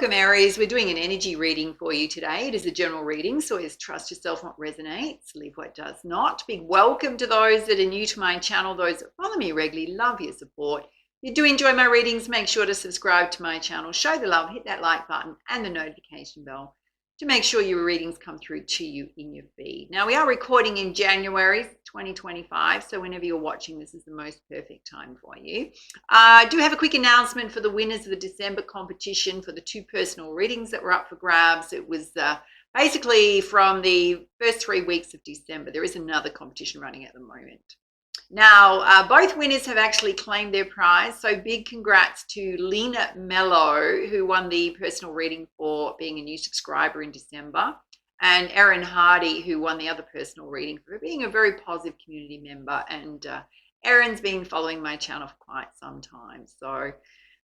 Welcome, Aries. We're doing an energy reading for you today. It is a general reading, so always trust yourself what resonates, leave what does not. Big welcome to those that are new to my channel, those that follow me regularly. Love your support. If you do enjoy my readings, make sure to subscribe to my channel, show the love, hit that like button and the notification bell to make sure your readings come through to you in your feed. Now, we are recording in January 2025, so whenever you're watching, this is the most perfect time for you. I do have a quick announcement for the winners of the December competition for the 2 personal readings that were up for grabs. It was basically from the first 3 weeks of December. There is another competition running at the moment. Now, both winners have actually claimed their prize, so big congrats to Lena Mello, who won the personal reading for being a new subscriber in December, and Erin Hardy, who won the other personal reading for being a very positive community member. And Erin's been following my channel for quite some time, so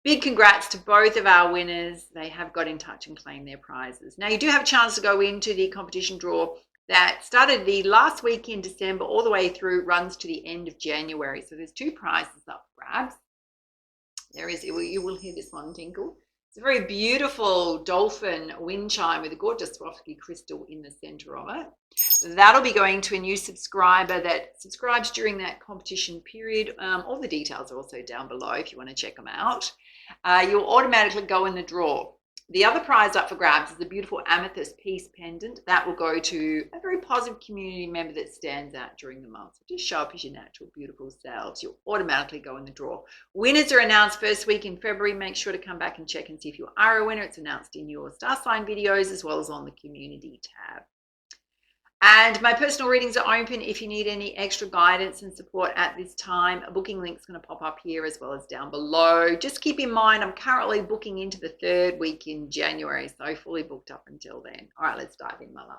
big congrats to both of our winners. They have got in touch and claimed their prizes. Now, you do have a chance to go into the competition draw that started the last week in December all the way through, runs to the end of January. So there's 2 prizes up for grabs. There is, you will hear this one tinkle. It's a very beautiful dolphin wind chime with a gorgeous Swarovski crystal in the center of it. That'll be going to a new subscriber that subscribes during that competition period. All the details are also down below if you want to check them out. You'll automatically go in the draw. The other prize up for grabs is a beautiful amethyst peace pendant that will go to a very positive community member that stands out during the month. So just show up as your natural, beautiful selves. You'll automatically go in the draw. Winners are announced first week in February. Make sure to come back and check and see if you are a winner. It's announced in your star sign videos as well as on the community tab. And my personal readings are open if you need any extra guidance and support at this time. A booking link is going to pop up here as well as down below. Just keep in mind, I'm currently booking into the 3rd week in January, so fully booked up until then. All right, let's dive in, my love.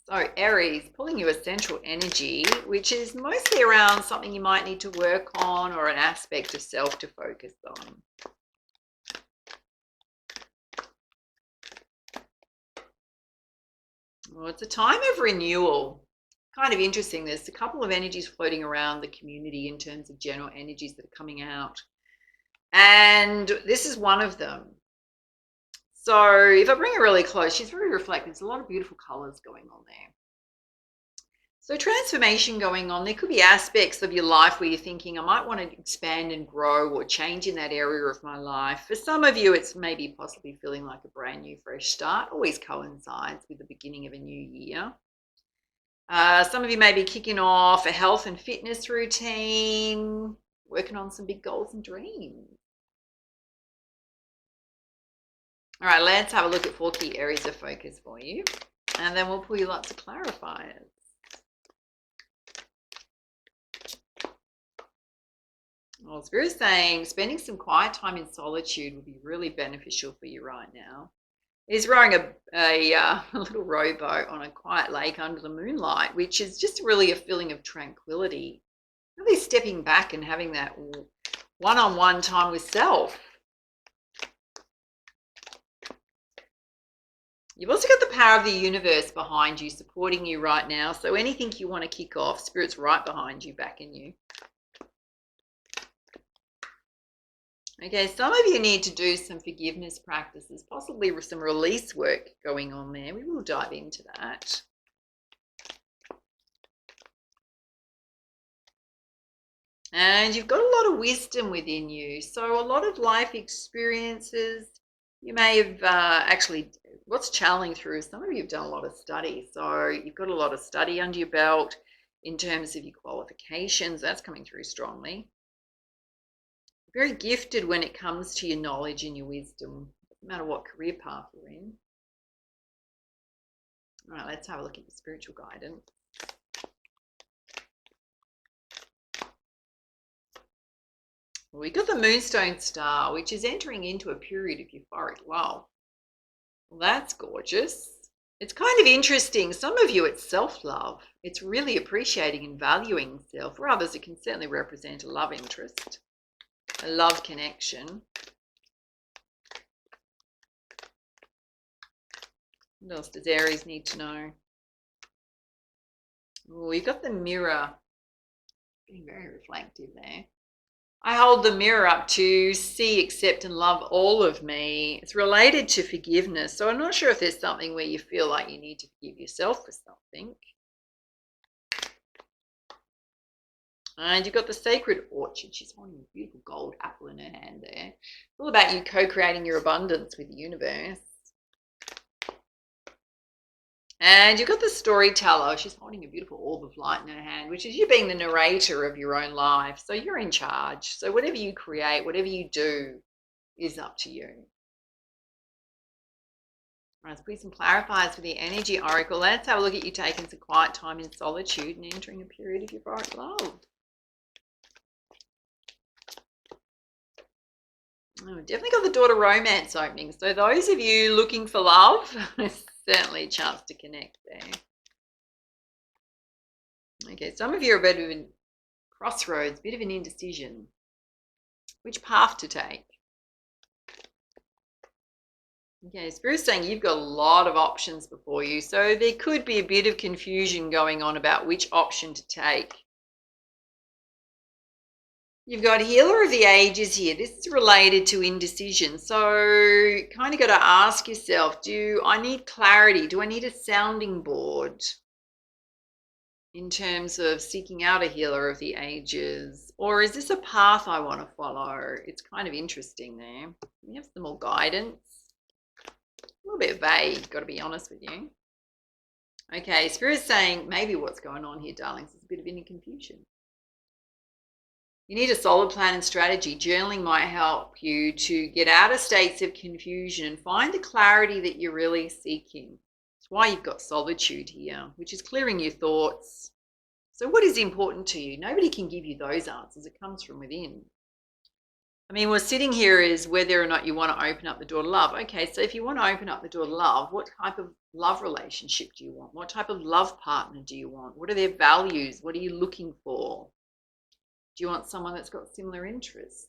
So Aries, pulling you a central energy, which is mostly around something you might need to work on or an aspect of self to focus on. Well, it's a time of renewal. Kind of interesting. There's a couple of energies floating around the community in terms of general energies that are coming out. And this is one of them. So if I bring her really close, she's very reflective. There's a lot of beautiful colors going on there. So transformation going on. There could be aspects of your life where you're thinking, I might want to expand and grow or change in that area of my life. For some of you, it's maybe possibly feeling like a brand new, fresh start. Always coincides with the beginning of a new year. Some of you may be kicking off a health and fitness routine, working on some big goals and dreams. All right, let's have a look at 4 key areas of focus for you, and then we'll pull you lots of clarifiers. Well, Spirit's saying spending some quiet time in solitude would be really beneficial for you right now. He's rowing a little rowboat on a quiet lake under the moonlight, which is just really a feeling of tranquility. Really stepping back and having that one-on-one time with self. You've also got the power of the universe behind you, supporting you right now. So anything you want to kick off, Spirit's right behind you, backing you. Okay, some of you need to do some forgiveness practices, possibly with some release work going on there. We will dive into that. And you've got a lot of wisdom within you. So a lot of life experiences, you may have actually, what's channeling through, some of you have done a lot of study. So you've got a lot of study under your belt in terms of your qualifications. That's coming through strongly. Very gifted when it comes to your knowledge and your wisdom, no matter what career path you're in. All right, let's have a look at your spiritual guidance. Well, we've got the Moonstone Star, which is entering into a period of euphoric love. Well, that's gorgeous. It's kind of interesting. Some of you, it's self-love. It's really appreciating and valuing self. For others, it can certainly represent a love interest. A love connection. What else does Aries need to know? Oh, you've got the mirror. Being very reflective there. I hold the mirror up to see, accept, and love all of me. It's related to forgiveness. So I'm not sure if there's something where you feel like you need to forgive yourself for something. And you've got the Sacred Orchard. She's holding a beautiful gold apple in her hand there. It's all about you co-creating your abundance with the universe. And you've got the Storyteller. She's holding a beautiful orb of light in her hand, which is you being the narrator of your own life. So you're in charge. So whatever you create, whatever you do is up to you. All right, let's put some clarifiers for the energy oracle. Let's have a look at you taking some quiet time in solitude and entering a period of your bright love. Oh, definitely got the daughter romance opening. So those of you looking for love, there's certainly a chance to connect there. Okay, some of you are a bit of a crossroads, a bit of an indecision. Which path to take? Okay, Spirit's saying you've got a lot of options before you. So there could be a bit of confusion going on about which option to take. You've got Healer of the Ages here. This is related to indecision. So kind of got to ask yourself, do I need clarity? Do I need a sounding board in terms of seeking out a Healer of the Ages? Or is this a path I want to follow? It's kind of interesting there. We have some more guidance. A little bit vague, got to be honest with you. Okay, Spirit's saying maybe what's going on here, darlings, is a bit of inner confusion. You need a solid plan and strategy. Journaling might help you to get out of states of confusion and find the clarity that you're really seeking. That's why you've got solitude here, which is clearing your thoughts. So what is important to you? Nobody can give you those answers. It comes from within. I mean, what's sitting here is whether or not you want to open up the door to love. Okay, so if you want to open up the door to love, what type of love relationship do you want? What type of love partner do you want? What are their values? What are you looking for? Do you want someone that's got similar interests?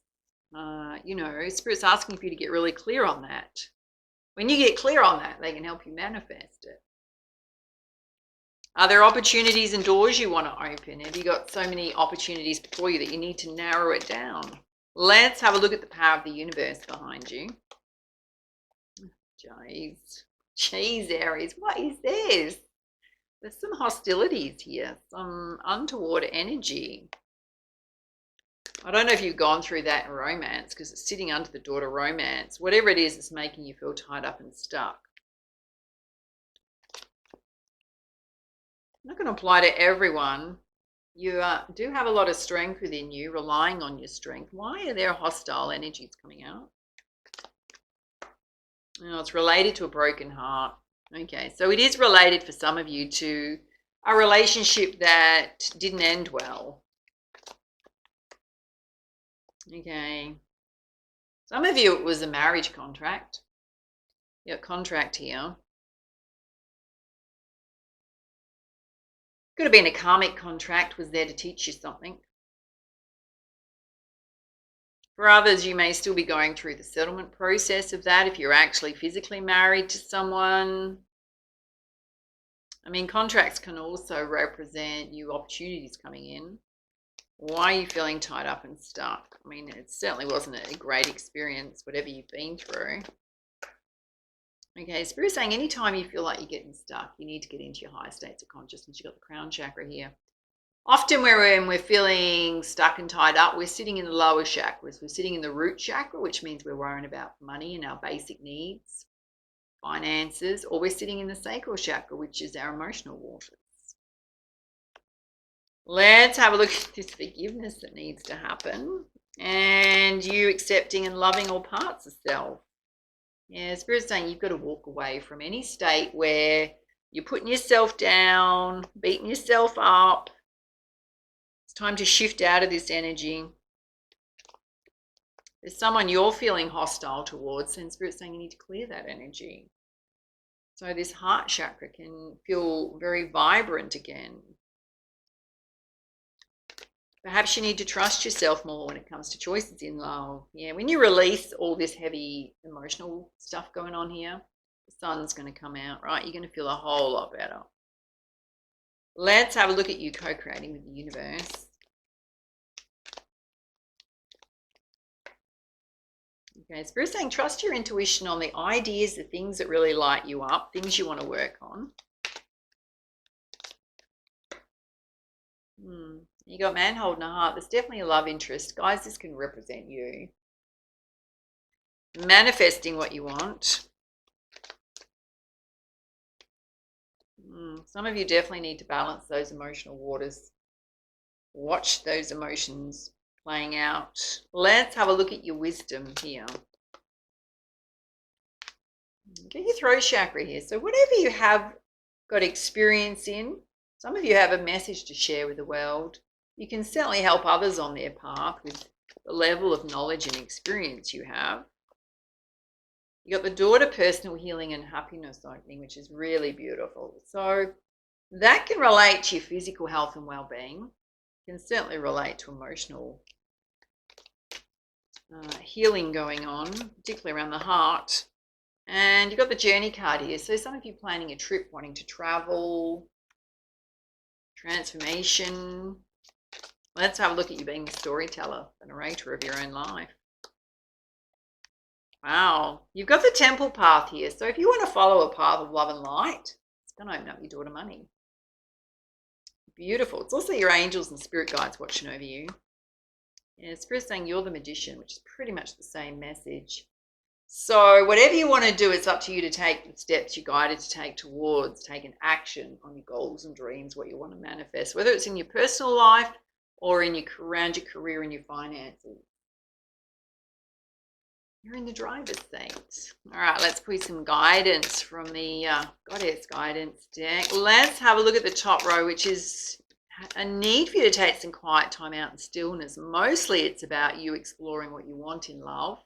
You know, Spirit's asking for you to get really clear on that. When you get clear on that, they can help you manifest it. Are there opportunities and doors you want to open? Have you got so many opportunities before you that you need to narrow it down? Let's have a look at the power of the universe behind you. Jeez, Aries, what is this? There's some hostilities here, some untoward energy. I don't know if you've gone through that in romance because it's sitting under the daughter romance. Whatever it is, it's making you feel tied up and stuck. I'm not going to apply to everyone. You do have a lot of strength within you, relying on your strength. Why are there hostile energies coming out? Oh, it's related to a broken heart. Okay, so it is related for some of you to a relationship that didn't end well. Okay, some of you it was a marriage contract. You got contract here. Could have been a karmic contract, was there to teach you something. For others, you may still be going through the settlement process of that if you're actually physically married to someone. I mean, contracts can also represent new opportunities coming in. Why are you feeling tied up and stuck? I mean, it certainly wasn't a great experience, whatever you've been through. Okay, Spirit's saying anytime you feel like you're getting stuck, you need to get into your higher states of consciousness. You've got the crown chakra here. Often when we're feeling stuck and tied up, we're sitting in the lower chakras. We're sitting in the root chakra, which means we're worrying about money and our basic needs, finances, or we're sitting in the sacral chakra, which is our emotional waters. Let's have a look at this forgiveness that needs to happen and you accepting and loving all parts of self. Yeah, Spirit's saying you've got to walk away from any state where you're putting yourself down, beating yourself up. It's time to shift out of this energy. There's someone you're feeling hostile towards, and Spirit's saying you need to clear that energy. So this heart chakra can feel very vibrant again. Perhaps you need to trust yourself more when it comes to choices in love. Yeah, when you release all this heavy emotional stuff going on here, the sun's going to come out, right? You're going to feel a whole lot better. Let's have a look at you co-creating with the universe. Okay, Spirit's saying trust your intuition on the ideas, the things that really light you up, things you want to work on. You got man holding a heart. There's definitely a love interest. Guys, this can represent you. Manifesting what you want. Some of you definitely need to balance those emotional waters. Watch those emotions playing out. Let's have a look at your wisdom here. Get your throat chakra here. So whatever you have got experience in, some of you have a message to share with the world. You can certainly help others on their path with the level of knowledge and experience you have. You got the door to personal healing and happiness opening, which is really beautiful. So that can relate to your physical health and well-being. Can certainly relate to emotional healing going on, particularly around the heart. And you've got the journey card here. So some of you planning a trip, wanting to travel, transformation. Let's have a look at you being the storyteller, the narrator of your own life. Wow, you've got the temple path here. So if you want to follow a path of love and light, it's going to open up your door to money. Beautiful. It's also your angels and spirit guides watching over you. Yeah, Spirit's saying you're the magician, which is pretty much the same message. So whatever you want to do, it's up to you to take the steps you're guided to take towards taking action on your goals and dreams, what you want to manifest, whether it's in your personal life or in around your career and your finances. You're in the driver's seat. All right, let's put some guidance from the Goddess Guidance deck. Let's have a look at the top row, which is a need for you to take some quiet time out and stillness. Mostly it's about you exploring what you want in love,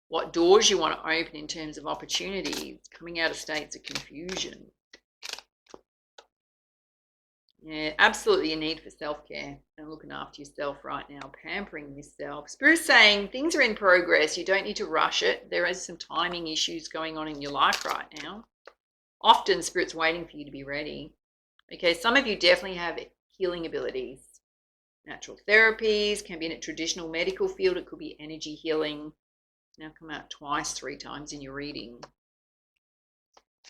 what doors you want to open in terms of opportunities, coming out of states of confusion. Yeah, absolutely a need for self-care and looking after yourself right now, pampering yourself. Spirit's saying things are in progress. You don't need to rush it. There is some timing issues going on in your life right now. Often Spirit's waiting for you to be ready. Okay, some of you definitely have healing abilities. Natural therapies, can be in a traditional medical field. It could be energy healing. Now come out twice, 3 times in your reading.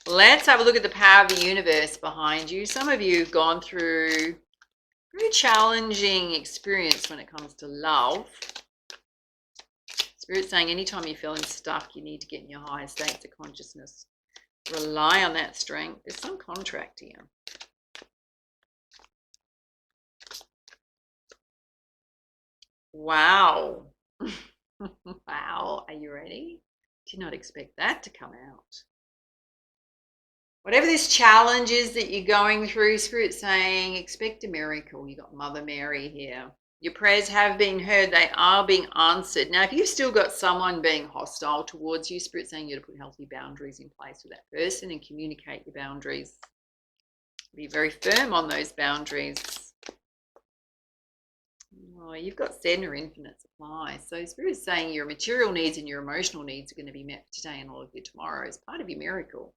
Let's have a look at the power of the universe behind you. Some of you have gone through a very challenging experience when it comes to love. Spirit's saying anytime you're feeling stuck, you need to get in your higher states of consciousness. Rely on that strength. There's some contract here. Wow. Wow. Are you ready? Did not expect that to come out. Whatever this challenge is that you're going through, Spirit's saying, expect a miracle. You got Mother Mary here. Your prayers have been heard. They are being answered. Now, if you've still got someone being hostile towards you, Spirit's saying you got to put healthy boundaries in place with that person and communicate your boundaries. Be very firm on those boundaries. Oh, you've got Send or Infinite Supply. So Spirit's saying your material needs and your emotional needs are going to be met today and all of your tomorrow as part of your miracle.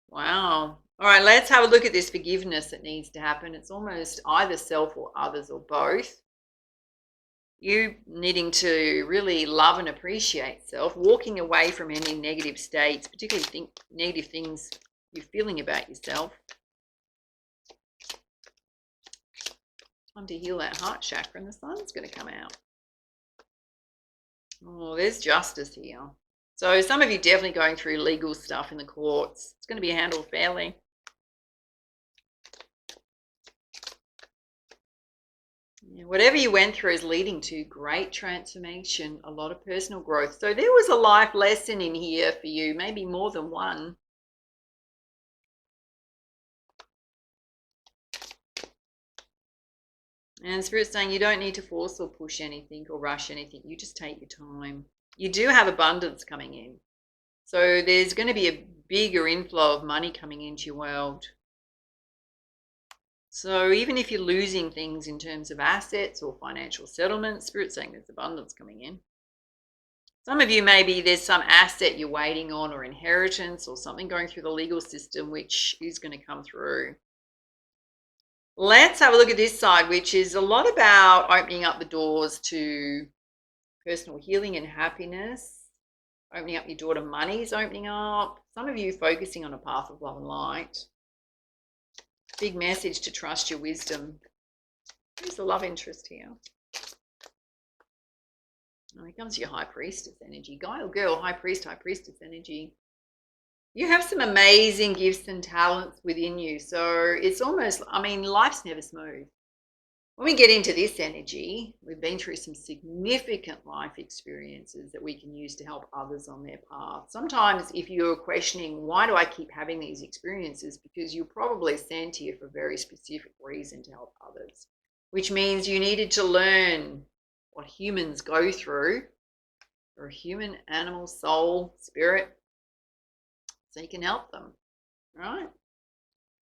Wow. All right, let's have a look at this forgiveness that needs to happen. It's almost either self or others or both. You needing to really love and appreciate self, walking away from any negative states, particularly negative things you're feeling about yourself. Time to heal that heart chakra and the sun's going to come out. Oh, there's justice here. So some of you definitely going through legal stuff in the courts. It's going to be handled fairly. Yeah, whatever you went through is leading to great transformation, a lot of personal growth. So there was a life lesson in here for you, maybe more than one. And Spirit's saying you don't need to force or push anything or rush anything. You just take your time. You do have abundance coming in. So there's going to be a bigger inflow of money coming into your world. So even if you're losing things in terms of assets or financial settlements, Spirit's saying there's abundance coming in. Some of you, maybe there's some asset you're waiting on or inheritance or something going through the legal system which is going to come through. Let's have a look at this side, which is a lot about opening up the doors to personal healing and happiness. Opening up your door to money is opening up. Some of you focusing on a path of love and light. Big message to trust your wisdom. Who's the love interest here? Oh, here comes your high priestess energy. Guy or girl, high priestess energy. You have some amazing gifts and talents within you. So it's almost, I mean, life's never smooth. When we get into this energy, we've been through some significant life experiences that we can use to help others on their path. Sometimes if you're questioning, why do I keep having these experiences? Because you're probably sent here for a very specific reason to help others, which means you needed to learn what humans go through, or human, animal, soul, spirit, so you can help them, right?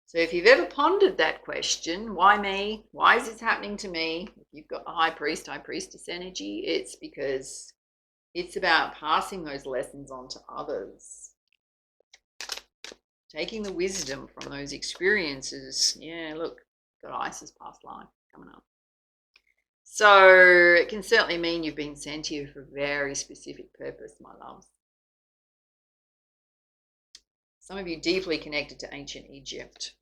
So if you've ever pondered that question, why me? Why is this happening to me? If you've got the high priestess energy, it's because it's about passing those lessons on to others. Taking the wisdom from those experiences. Yeah, look, got Isis past life coming up. So it can certainly mean you've been sent here for a very specific purpose, my loves. Some of you deeply connected to ancient Egypt.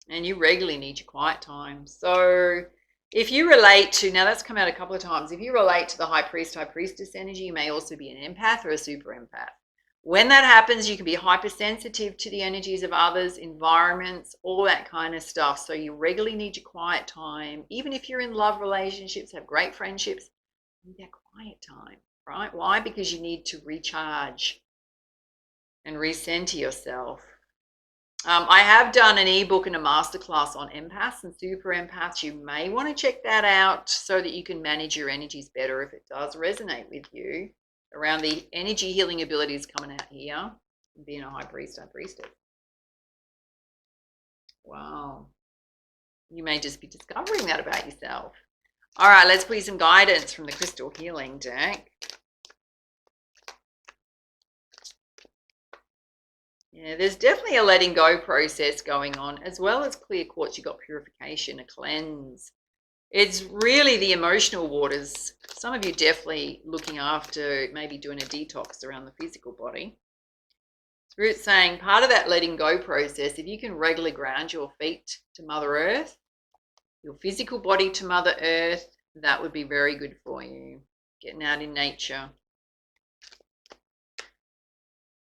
And you regularly need your quiet time. So if you relate to, now that's come out a couple of times, if you relate to the high priestess energy, you may also be an empath or a super empath. When that happens, you can be hypersensitive to the energies of others, environments, all that kind of stuff. So you regularly need your quiet time. Even if you're in love relationships, have great friendships, you need that quiet time. Right? Why? Because you need to recharge and recenter yourself. I have done an ebook and a masterclass on empaths and super empaths. You may want to check that out so that you can manage your energies better if it does resonate with you around the energy healing abilities coming out here and being a high priestess. Wow. You may just be discovering that about yourself. All right, let's put some guidance from the Crystal Healing deck. Yeah, there's definitely a letting go process going on, as well as clear quartz. You've got purification, a cleanse. It's really the emotional waters. Some of you definitely looking after, maybe doing a detox around the physical body. Spirit's saying part of that letting go process, if you can regularly ground your feet to Mother Earth, your physical body to Mother Earth, that would be very good for you. Getting out in nature.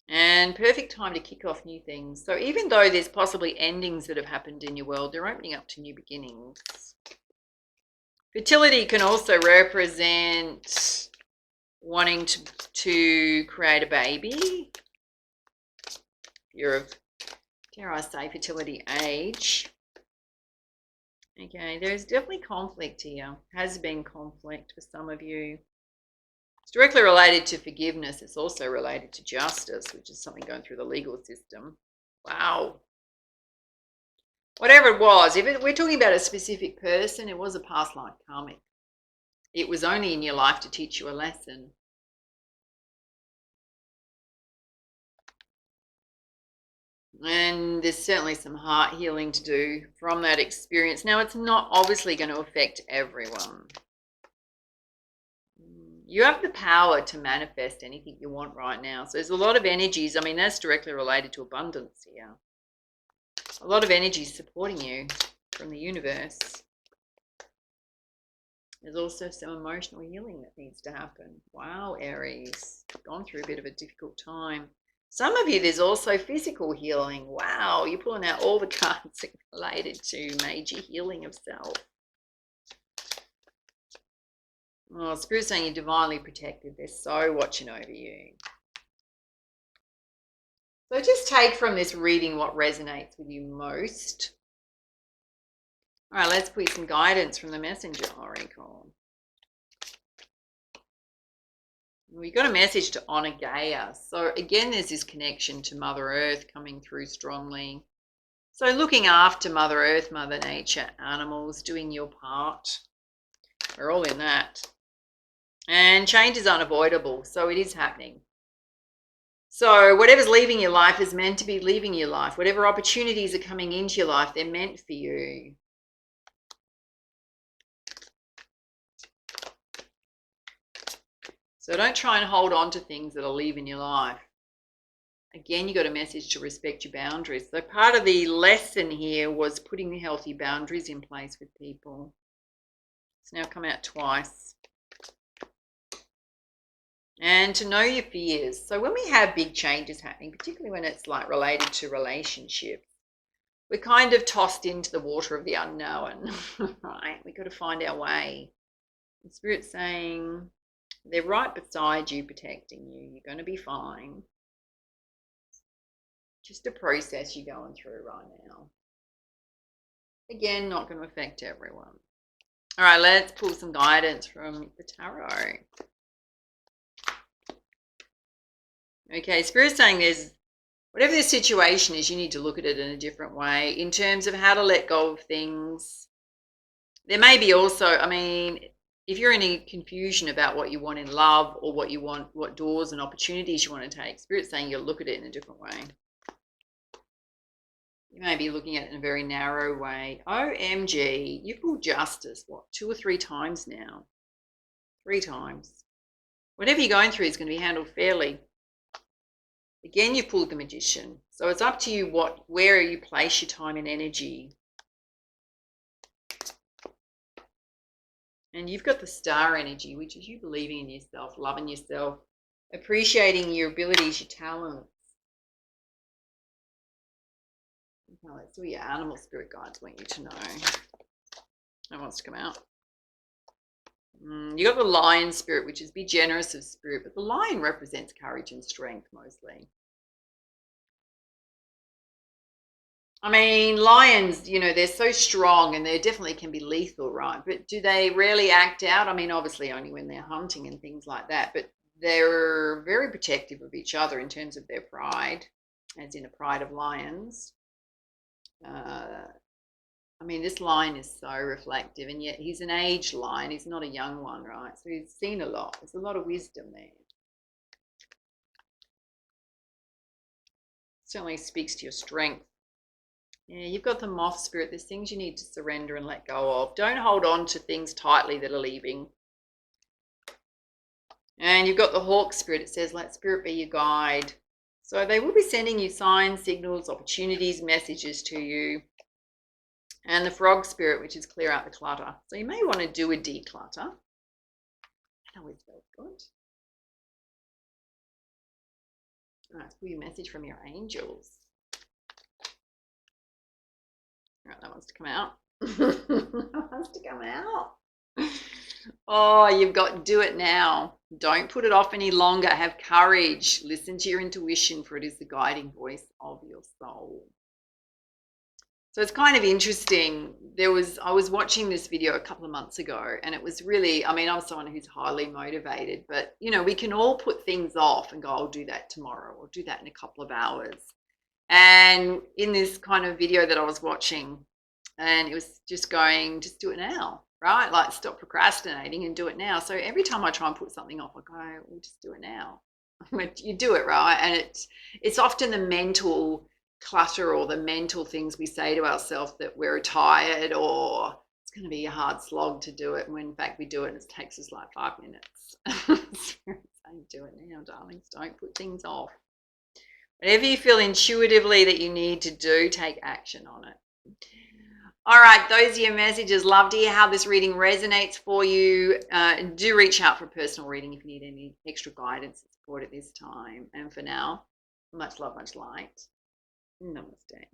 And perfect time to kick off new things. So even though there's possibly endings that have happened in your world, they're opening up to new beginnings. Fertility can also represent wanting to create a baby. You're of, dare I say, fertility age. Okay, there's definitely conflict here. Has been conflict for some of you. It's directly related to forgiveness. It's also related to justice, which is something going through the legal system. Wow. Whatever it was, if we're talking about a specific person, it was a past life karmic. It was only in your life to teach you a lesson. And there's certainly some heart healing to do from that experience. Now, it's not obviously going to affect everyone. You have the power to manifest anything you want right now. So there's a lot of energies. I mean, that's directly related to abundance here. A lot of energies supporting you from the universe. There's also some emotional healing that needs to happen. Wow, Aries, gone through a bit of a difficult time. Some of you, there's also physical healing. Wow, you're pulling out all the cards related to major healing of self. Oh, Spirit's saying you're divinely protected. They're so watching over you. So just take from this reading what resonates with you most. All right, let's put some guidance from the Messenger Oracle. We got a message to honor Gaia. So again, there's this connection to Mother Earth coming through strongly. So looking after Mother Earth, Mother Nature, animals, doing your part. We're all in that. And change is unavoidable, so it is happening. So whatever's leaving your life is meant to be leaving your life. Whatever opportunities are coming into your life, they're meant for you. So don't try and hold on to things that are leaving your life. Again, you got a message to respect your boundaries. So part of the lesson here was putting healthy boundaries in place with people. It's now come out twice. And to know your fears. So when we have big changes happening, particularly when it's like related to relationships, we're kind of tossed into the water of the unknown, right? We've got to find our way. The Spirit's saying they're right beside you, protecting you. You're going to be fine. Just a process you're going through right now. Again, not going to affect everyone. All right, let's pull some guidance from the tarot. Okay, Spirit's saying there's, whatever the situation is, you need to look at it in a different way in terms of how to let go of things. There may be also, I mean, if you're in any confusion about what you want in love or what you want, what doors and opportunities you want to take, Spirit's saying you'll look at it in a different way. You may be looking at it in a very narrow way. OMG, you pulled justice, what, 2 or 3 times now? 3 times. Whatever you're going through is going to be handled fairly. Again, you pulled the Magician. So it's up to you where you place your time and energy. And you've got the Star energy, which is you believing in yourself, loving yourself, appreciating your abilities, your talents. Okay, let's see what your animal spirit guides want you to know. That wants to come out. You got the Lion spirit, which is be generous of spirit, but the lion represents courage and strength mostly. I mean, lions, you know, they're so strong and they definitely can be lethal, right? But do they really act out? I mean, obviously only when they're hunting and things like that, but they're very protective of each other in terms of their pride, as in a pride of lions. I mean, this lion is so reflective, and yet he's an aged lion. He's not a young one, right? So he's seen a lot. There's a lot of wisdom there. Certainly speaks to your strength. Yeah, you've got the Moth spirit. There's things you need to surrender and let go of. Don't hold on to things tightly that are leaving. And you've got the Hawk spirit. It says, let spirit be your guide. So they will be sending you signs, signals, opportunities, messages to you. And the Frog spirit, which is clear out the clutter. So you may want to do a declutter. That always feels good. All right, let's pull your message from your angels. All right, that wants to come out. That wants to come out. Oh, you've got do it now. Don't put it off any longer. Have courage. Listen to your intuition, for it is the guiding voice of your soul. So it's kind of interesting. I was watching this video a couple of months ago, and it was really, I mean, I'm someone who's highly motivated, but you know, we can all put things off and go, I'll do that tomorrow, or do that in a couple of hours. And in this kind of video that I was watching, and it was just going, just do it now, right? Like stop procrastinating and do it now. So every time I try and put something off, I go, well, just do it now. You do it, right? And it's often the mental clutter or the mental things we say to ourselves that we're tired or it's going to be a hard slog to do it, when in fact we do it and it takes us like 5 minutes. Saying, do it now, darlings. Don't put things off. Whatever you feel intuitively that you need to do, take action on it. All right, those are your messages. Love to hear how this reading resonates for you. Do reach out for a personal reading if you need any extra guidance and support at this time. And for now, much love, much light. Namaste.